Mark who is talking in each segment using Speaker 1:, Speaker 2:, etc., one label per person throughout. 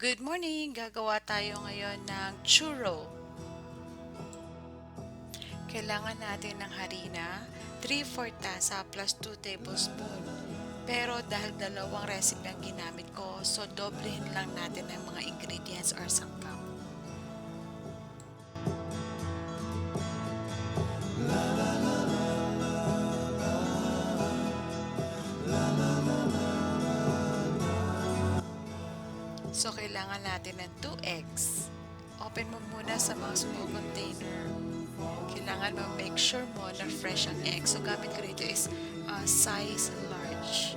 Speaker 1: Good morning! Gagawa tayo ngayon ng churro. Kailangan natin ng harina, 3/4 tasa plus 2 tablespoon. Pero dahil dalawang recipe ang ginamit ko, so doblehin lang natin ang mga ingredients or sangkap. So kailangan natin ng 2 eggs. Open mo muna sa mga small container. Kailangan mo make sure mo na fresh ang egg. So gamit ko rito is size large.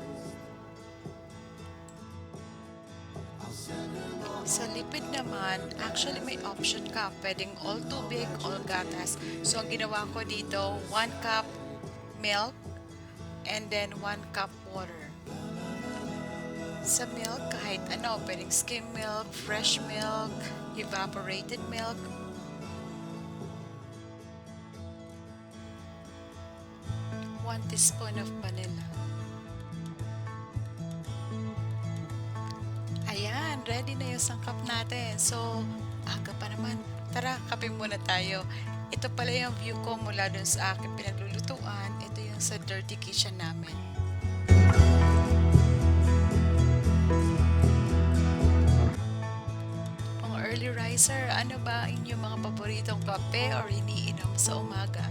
Speaker 1: Sa liquid naman, actually may option ka. Pwedeng all tubig, all gatas. So ang ginawa ko dito, 1 cup milk and then 1 cup water. Sa milk, kahit ano, pwedeng skim milk, fresh milk, evaporated milk. One teaspoon of vanilla. Ayan, ready na yung sangkap natin. So, aga pa naman. Tara, kape muna tayo. Ito pala yung view ko mula dun sa aking pinaglulutuan. Ito yung sa dirty kitchen namin. Mga early riser, ano ba inyong mga paboritong kape or iniinom sa umaga?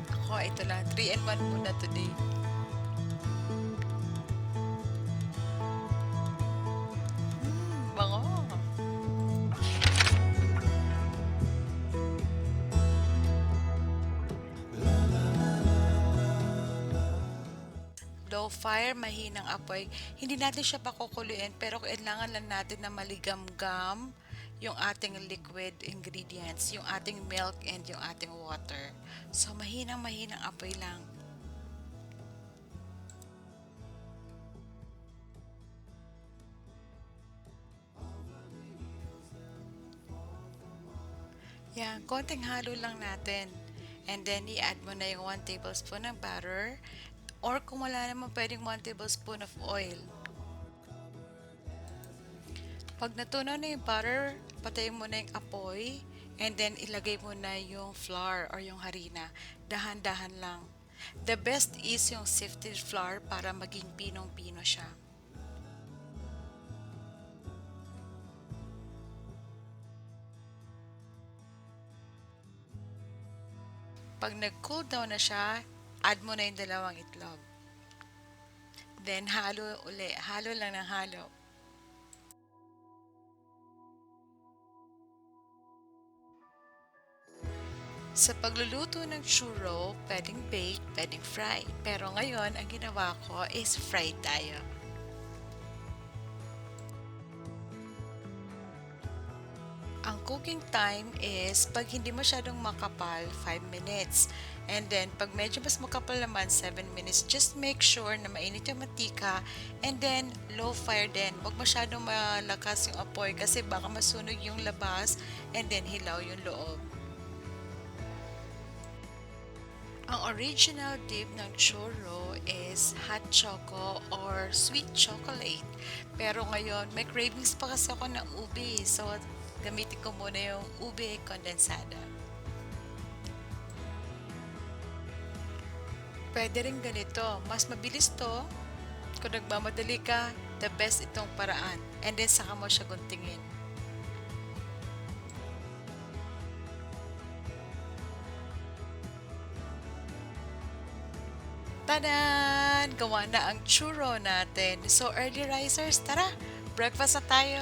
Speaker 1: Ako, ito lang. 3-in-1 muna today. Bango! Low fire, mahinang apoy. Hindi natin siya pakukuluin pero kailangan lang natin na maligamgam yung ating liquid ingredients, yung ating milk and yung ating water. So mahinang apoy lang. Yan, konting halo lang natin. And then, i-add mo na yung 1 tablespoon ng butter. Or kung wala naman, pwedeng 1 tablespoon of oil. Pag natunaw na yung butter, patayin mo na yung apoy. And then, ilagay mo na yung flour or yung harina. Dahan-dahan lang. The best is yung sifted flour para maging pinong-pino siya. Pag nag-cool down na siya, add mo na yung dalawang itlog. Then, halo uli. Halo lang ng halo. Sa pagluluto ng churro, pwedeng bake, pwedeng fry. Pero ngayon, ang ginawa ko is fry tayo. Ang cooking time is, pag hindi masyadong makapal, 5 minutes. And then, pag medyo mas makapal naman, 7 minutes. Just make sure na mainit yung mantika. And then, low fire din. Huwag masyadong malakas yung apoy kasi baka masunog yung labas and then hilaw yung loob. Ang original dip ng churro is hot choco or sweet chocolate. Pero ngayon, may cravings pa kasi ako ng ube. So, gamitin ko muna yung ube kondensada. Pwede rin ganito. Mas mabilis to. Kung nagmamadali ka, the best itong paraan. And then, saka mo siya guntingin. Tadan! Gawa na ang churro natin. So, early risers, tara! Breakfast na tayo!